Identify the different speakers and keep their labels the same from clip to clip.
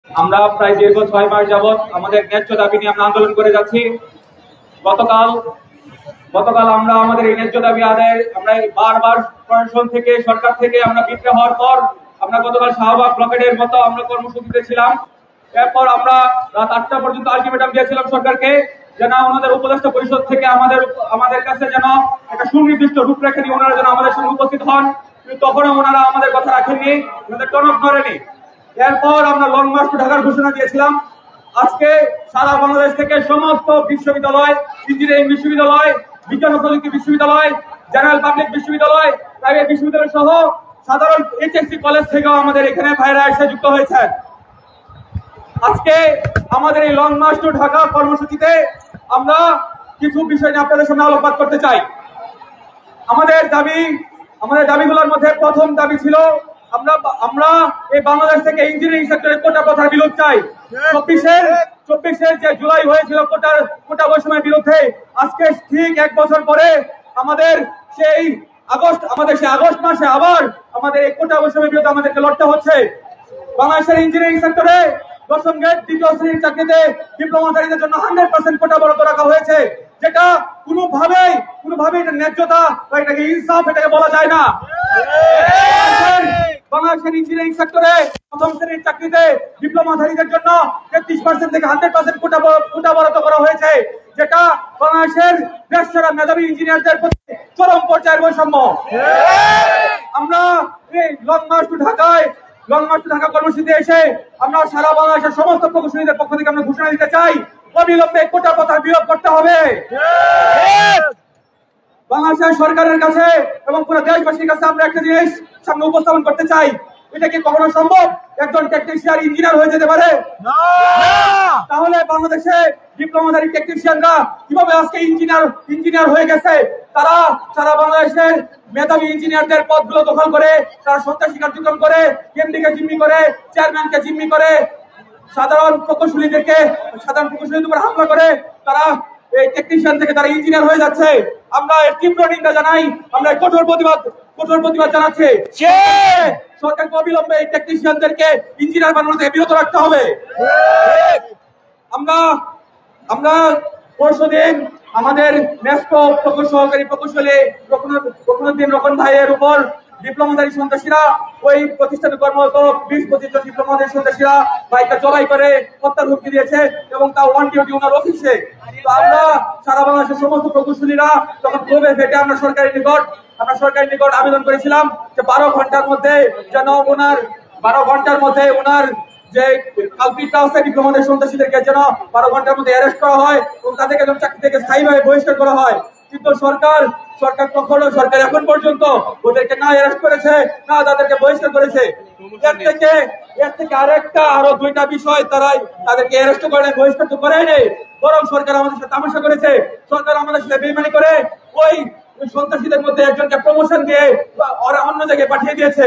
Speaker 1: আমরা প্রায় দীর্ঘ 6 মাস যাবৎ আমাদের ন্যায্য দাবি নিয়ে আমরা আন্দোলন করে যাচ্ছি। গতকাল আমরা আমাদের এই ন্যায্য দাবি আদায় আমরা বারবার প্রশাসন থেকে সরকার থেকে আমরা বিদ্রোহ হওয়ার পর আমরা গতকাল শাহবাগ ব্লকেডের মতো আমরা কর্মসূচিতে ছিলাম। এরপর আমরা রাত 8টা পর্যন্ত আলটিমেটাম দিয়েছিলাম সরকারকে, যেন ওনাদের উপদেষ্টা পরিষদ থেকে আমাদের কাছে যেন একটা সুনির্দিষ্ট রূপরেখা নিয়ে ওনারা যেন আমাদের সঙ্গে উপস্থিত হন। কিন্তু তখনও ওনারা আমাদের কথা রাখেননি, ওনাদের টনক নড়েনি। এরপর আমরা লং মার্চ টু ঢাকার ঘোষণা দিয়েছিলাম। আজকে সারা বাংলাদেশ থেকে সমস্ত বিশ্ববিদ্যালয়, ইঞ্জিনিয়ারিং বিশ্ববিদ্যালয়, বিজ্ঞান ও প্রযুক্তি বিশ্ববিদ্যালয়, জেনারেল পাবলিক বিশ্ববিদ্যালয়, প্রাইভেট বিশ্ববিদ্যালয় সহ সাধারণ এইচএসসি কলেজ থেকেও আমাদের এখানে ভাইরা এসে যুক্ত হয়েছেন। আজকে আমাদের এই লং মার্চ টু ঢাকা কর্মসূচিতে আমরা কিছু বিষয় নিয়ে আপনাদের সামনে আলোকপাত করতে চাই। আমাদের দাবিগুলোর মধ্যে প্রথম দাবি ছিল আমরা এই বাংলাদেশ থেকে ইঞ্জিনিয়ারিং সেক্টরে কোটা প্রথার বিরোধ চাই। 24-এর যে জুলাই হয়েছিল কোটা বৈষম্যের বিরুদ্ধে, আজকে ঠিক 1 বছর পরে আমাদের সেই আগস্ট মাসে আবার আমাদের এই কোটা বৈষম্যের বিরুদ্ধে আমাদেরকে লড়তে হচ্ছে। বাংলাদেশের ইঞ্জিনিয়ারিং সেক্টরে 10ম গ্রেড 2য় শ্রেণীর চাকরিতে ডিপ্লোমাধারীদের জন্য 100% কোটা বরাদ্দ রাখা হয়েছে, যেটা কোনোভাবেই এটা ন্যায্যতা বা এটাকে ইনসাফ এটাকে বলা যায় না। বাংলাদেশের ইঞ্জিনিয়ারিং সেক্টরে 1ম শ্রেণীর চাকরিতে ডিপ্লোমাধারীদের জন্য 33% থেকে 100% কোটা বরাদ্দ করা হয়েছে, যেটা বাংলাদেশের দেশসেরা মেধাবী ইঞ্জিনিয়ারদের প্রতি চরম পর্যায়ের বৈষম্য। আমরা এই লং মার্চ টু ঢাকা কর্মসূচিতে এসে আমরা সারা বাংলাদেশের সমস্ত প্রকৌশলীদের পক্ষ থেকে আমরা ঘোষণা দিতে চাই, অবিলম্বে কোটা প্রথার বিলোপ করতে হবে। বাংলাদেশের সরকারের কাছে এবং পুরো দেশবাসীর কাছে আমরা একটা জিনিস সামনে উপস্থাপন করতে চাই, এটা কি কখনো সম্ভব একজন টেকনিশিয়ান ইঞ্জিনিয়ার হয়ে যেতে পারে? তাহলে বাংলাদেশে ডিপ্লোমাধারী টেকনিশিয়ানরা কিভাবে আজকে ইঞ্জিনিয়ার হয়ে গেছে? তারা সারা বাংলাদেশের মেধাবী ইঞ্জিনিয়ারদের পদগুলো দখল করে, তারা সন্ত্রাসী কার্যক্রম করে, এমডিকে জিম্মি করে, চেয়ারম্যানকে জিম্মি করে, সাধারণ প্রকৌশলীদের উপর হামলা করে তারা এই টেকনিশিয়ান থেকে তারা ইঞ্জিনিয়ার হয়ে যাচ্ছে। আমরা এর তীব্র নিন্দা জানাই, আমরা কঠোর প্রতিবাদ জানাচ্ছি। সরকারকে অবিলম্বে এই টেকনিশিয়ানদেরকে ইঞ্জিনিয়ার বানানো থেকে বিরত রাখতে হবে। আমরা পরশুদিন আমাদের ন্যাস্কো সহকারী প্রকৌশলী রকনুদ্দিন রকন ভাইয়ের উপর ডিপ্লোমাধারী সন্ত্রাসীরা, ওই প্রতিষ্ঠানে কর্মরত 20-25 জন ডিপ্লোমাধারী সন্ত্রাসীরা বাইকটা জবাই করে হত্যার হুমকি দিয়েছে এবং তা অন ডিউটি ওনার অফিসে। তো আমরা সারা বাংলাদেশের সমস্ত প্রকৌশলীরা তখন ক্ষোভে ফেটে আমরা সরকারের নিকট আবেদন করেছিলাম যে 12 ঘন্টার মধ্যে যেন ওনার যে কালপিটরা আছে ডিপ্লোমাধারী সন্ত্রাসীদেরকে যেন 12 ঘন্টার মধ্যে অ্যারেস্ট করা হয় এবং তাদেরকে যেন চাকরি থেকে স্থায়ীভাবে বহিষ্কার করা হয়। কিন্তু সরকার এখন পর্যন্ত ওদেরকে না অ্যারেস্ট করেছে, না তাদেরকে বহিষ্কার করেছে। এর থেকে আরো 2টা বিষয় তাদেরকে অ্যারেস্ট করে বহিষ্কার তো করেনি, বরং সরকার আমাদের সাথে তামাশা করেছে। সরকার আমাদের সাথে বেইমানি করে ওই সন্ত্রাসীদের মধ্যে একজনকে প্রমোশন দিয়ে ওরা অন্য জায়গায় পাঠিয়ে দিয়েছে।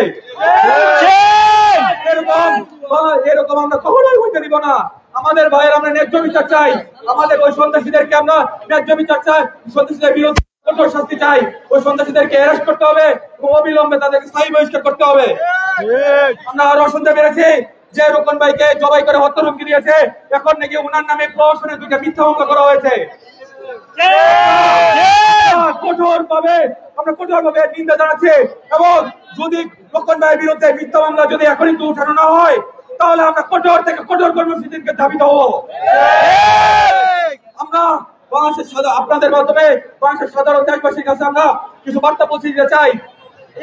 Speaker 1: এরকম আমরা কখনোই হইতে দিব না। আমাদের ভাইয়ের আমরা ন্যায্য বিচার চাই, আমাদের ওই সন্ত্রাসীদেরকে আমরা ন্যায্য বিচার চাই, সন্ত্রাসীদের বিরুদ্ধে কঠোর শাস্তি চাই, ওই সন্ত্রাসীদেরকে অ্যারেস্ট করতে হবে এবং অবিলম্বে তাদেরকে স্থায়ী বহিষ্কার করতে হবে। আমরা আরো শুনতে পেরেছি যে রোকন ভাইকে জবাই করে হত্যার হুমকি দিয়েছে, এখন নাকি ওনার নামে প্রশাসনের 2টা মিথ্যা মামলা করা হয়েছে। আমরা কঠোরভাবে নিন্দা জানাচ্ছি এবং যদি রোকন ভাইয়ের বিরুদ্ধে মিথ্যা মামলা যদি এখনই উঠানো না হয়, তাহলে আমরা কঠোর থেকে কঠোর কর্মসূচিকে ধাবিত হব। আমরা আপনাদের মাধ্যমে বাংলাদেশের সাধারণ দেশবাসীর কাছে আমরা কিছু বার্তা পৌঁছে দিতে চাই।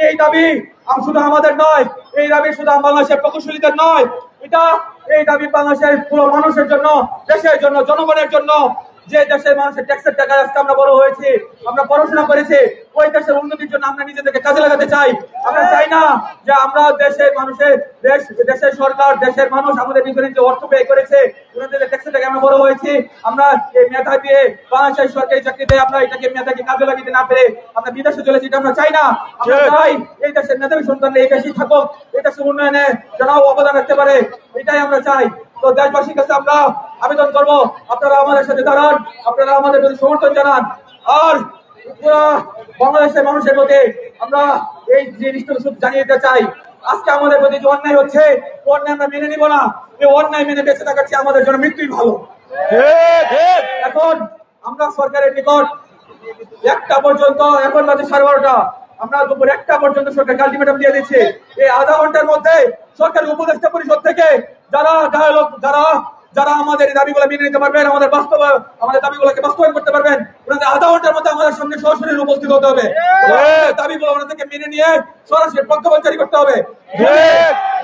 Speaker 1: এই দাবি শুধু আমাদের নয়, এই দাবি শুধু বাংলাদেশের প্রকৌশলীদের নয়, এই দাবি বাংলাদেশের পুরো মানুষের জন্য, দেশের জন্য, জনগণের জন্য। যে দেশের মানুষের ট্যাক্সের টাকা আজকে আমরা বড় হয়েছি, আমরা পড়াশোনা করেছি, ওই দেশের উন্নতির জন্য আমরা নিজেদেরকে কাজে লাগাতে চাই। আমরা চাই না যে আমরা দেশের সরকার, দেশের মানুষ আমাদের ভিতরে যে অর্থ ব্যয় করেছে, ওনাদের ট্যাক্সের টাকা আমরা বড় হয়েছি, আমরা এই মেধা দিয়ে বাংলাদেশের সরকারি চাকরিতে আমরা এটাকে মেধাকে কাজে লাগাতে না পেরে আমরা বিদেশে চলে যেতে আমরা চাই না। আমরা চাই এই দেশের মেধাবী সন্তানরা এই দেশেই থাকুক, এই দেশের উন্নয়নে যেন অবদান রাখতে পারে, এটাই আমরা চাই। তো দেশবাসীর কাছে আমরা আবেদন করবো, আপনারা আমাদের সাথে দাঁড়ান, আপনারা আমাদের প্রতি সমর্থন জানান। আর পুরা বাংলাদেশের মানুষের প্রতি আমরা এই জিনিসটা জানিয়ে দিতে চাই আজকে আমাদের প্রতি যে অন্যায় হচ্ছে, অন্যায় আমরা মেনে নিব না। এই অন্যায় মেনে বেঁচে থাকার চেয়ে আমাদের জন্য মৃত্যুই ভালো। এখন আমরা সরকারের নিকট 1টা পর্যন্ত, এখন বাজে 12:30, আমরা দুপুর 1টা পর্যন্ত সরকারকে আলটিমেটাম দিয়ে দিচ্ছি। এই আধা ঘন্টার মধ্যে সরকার উপদেষ্টা পরিষদ থেকে যারা আমাদের দাবিগুলো মেনে নিতে পারবেন, আমাদের দাবিগুলোকে বাস্তবায়ন করতে পারবেন, ওনাদের আধা ঘন্টার মধ্যে আমাদের সামনে সরাসরি উপস্থিত হতে হবে। দাবিগুলো ওনাদেরকে মেনে নিয়ে সরাসরি প্রজ্ঞাপন জারি করতে হবে।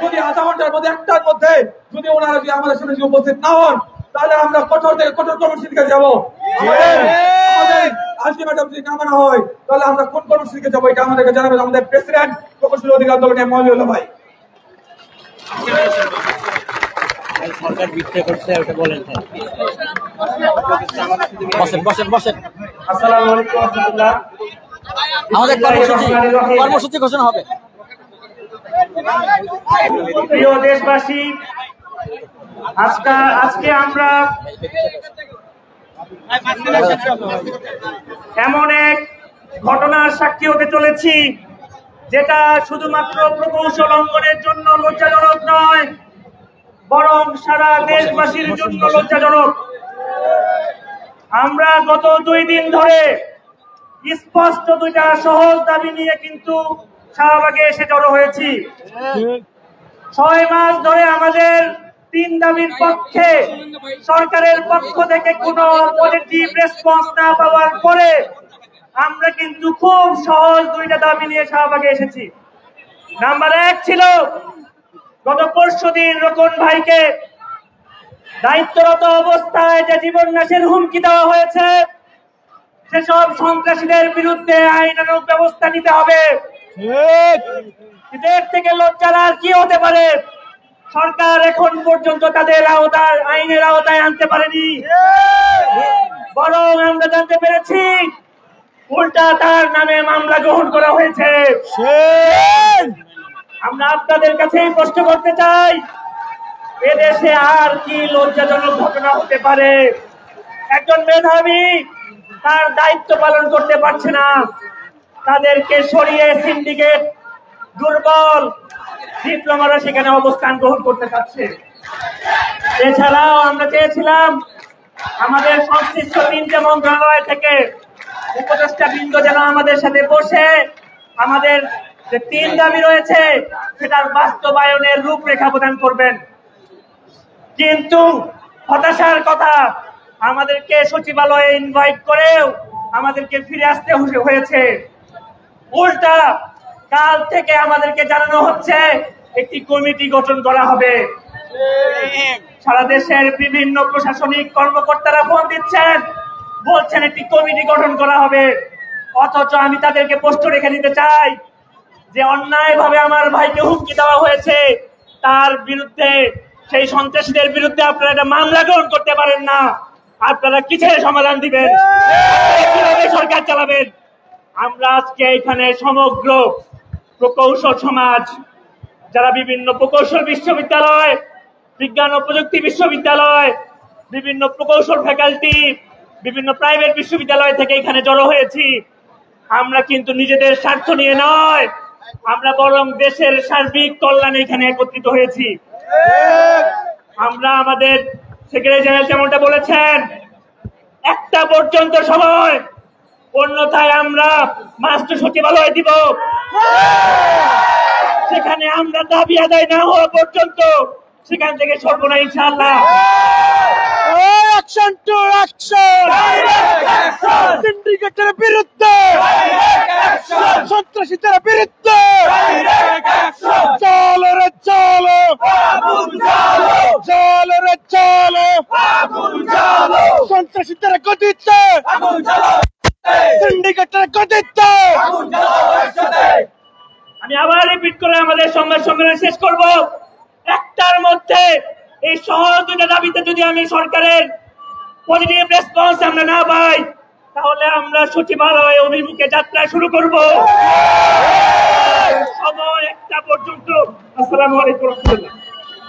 Speaker 1: যদি আধা ঘন্টার মধ্যে 1টার মধ্যে যদি ওনারা যদি আমাদের সামনে উপস্থিত না হন, তাহলে আমরা কঠোর থেকে কঠোর কর্মসূচিতে যাবো। আমাদের আলটিমেটাম যদি না মানা হয়, তাহলে আমরা কোন কর্মসূচিতে যাবো এটা আমাদেরকে জানাবেন আমাদের প্রেসিডেন্ট প্রকৌশলী অধিকার আন্দোলনের মৌলভী ভাই।
Speaker 2: সরকার বিক্রি করছে ওটা বলেন। বসেন।
Speaker 3: আসসালামু আলাইকুম ওয়া রাহমাতুল্লাহ।
Speaker 2: আমাদের কর্মসূচি ঘোষণা হবে।
Speaker 3: প্রিয় দেশবাসী, আজকে আমরা এমন এক ঘটনার সাক্ষী হতে চলেছি যেটা শুধুমাত্র প্রকৌশল অঙ্গনের জন্য লজ্জাজনক নয়, বরং সারা দেশবাসীর জন্য লজ্জাজনক। আমরা গত 2 দিন ধরে স্পষ্ট 2টা সহজ দাবি নিয়ে কিন্তু শাহবাগে এসে জড়ো হয়েছি। 6 মাস ধরে আমাদের 3 দাবির পক্ষে সরকারের পক্ষ থেকে কোনো পজিটিভ রেসপন্স না পাওয়ার পরে আমরা কিন্তু খুব সহজ 2টা দাবি নিয়ে শাহবাগে এসেছি। নাম্বার 1 ছিল গত পরশুদিন রোকন ভাইকে দায়িত্বরত অবস্থায় যে জীবন নাশের হুমকি দেওয়া হয়েছে, সেসব সন্ত্রাসীদের বিরুদ্ধে আইনানুগ ব্যবস্থা নিতে হবে। এর থেকে লজ্জার আর কি হতে পারে? সরকার এখন পর্যন্ত তাদের আইনের আওতায় আনতে পারেনি, বরং আমরা জানতে পেরেছি উল্টা তার নামে মামলা গ্রহণ করা হয়েছে। আমরা আপনাদের কাছে প্রশ্ন করতে চাই, এদেশে আর কি লজ্জাজনক ঘটনা হতে পারে? একজন মেধাবী তার দায়িত্ব পালন করতে পারছে না, তাদেরকে সরিয়ে সিন্ডিকেট দুর্বল ডিপ্লোমারা সেখানে অবস্থান গ্রহণ করতে চাচ্ছে। এছাড়াও আমরা চেয়েছিলাম আমাদের সংশ্লিষ্ট 3টে মন্ত্রণালয় থেকে উপদেষ্টা বৃন্দ যেন আমাদের সাথে বসে আমাদের যে 3 দাবি রয়েছে সেটার বাস্তবায়নের রূপরেখা প্রদান করবেন। কিন্তু হতাশার কথা, আমাদেরকে সচিবালয়ে ইনভাইট করেও আমাদেরকে ফিরে আসতে হয়েছে। উল্টা কাল থেকে আমাদেরকে জানানো হচ্ছে একটি কমিটি গঠন করা হবে। সারা দেশের বিভিন্ন প্রশাসনিক কর্মকর্তারা ফোন দিচ্ছেন, বলছেন একটি কমিটি গঠন করা হবে। অথচ আমি তাদেরকে প্রশ্ন রেখে দিতে চাই যে অন্যায়ভাবে আমার ভাইকে হুমকি দেওয়া হয়েছে, তার বিরুদ্ধে, সেই সন্ত্রাসীদের বিরুদ্ধে আপনারা একটা মামলা গ্রহণ করতে পারেন না। আপনারা কিসের সমাধান দিবেন? কিভাবে সরকার চালাবেন? আমরা আজকে এখানে সমগ্র প্রকৌশল সমাজ, যারা বিভিন্ন প্রকৌশল বিশ্ববিদ্যালয়, বিজ্ঞান ও প্রযুক্তি বিশ্ববিদ্যালয়, বিভিন্ন প্রকৌশল ফ্যাকাল্টি, বিভিন্ন প্রাইভেট বিশ্ববিদ্যালয় থেকে এখানে জড়ো হয়েছি। আমরা কিন্তু নিজেদের স্বার্থ নিয়ে নয়, আমরা বরং দেশের সার্বিক কল্যাণে এখানে একত্রিত হয়েছি। আমরা আমাদের সেক্রেটারি জেনারেল যেমনটা বলেছেন, 1টা পর্যন্ত সময়, অন্যথায় আমরা মাস্টার সচিবালয় দিব। সেখানে আমরা দাবি আদায় না হওয়া পর্যন্ত সেখান থেকে সরব না ইনশাআল্লাহ।
Speaker 2: অ্যাকশন টু অ্যাকশন, সিন্ডিকেটের বিরুদ্ধে, সন্ত্রাসীদের বিরুদ্ধে, চলো রে চলো, চলো রে চলো, সন্ত্রাসীদের গতিতে, সিন্ডিকেটের গতিতে।
Speaker 3: আমি আবার রিপিট করে আমাদের সংবাদ সম্মেলন শেষ করব। 1টার মধ্যে এই সহজ 2টা দাবিতে যদি আমি সরকারের পজিটিভ রেসপন্স আমরা না পাই, তাহলে আমরা সচিবালয় অভিমুখে যাত্রা শুরু করব। সময় 1টা পর্যন্ত। আসসালামু আলাইকুম।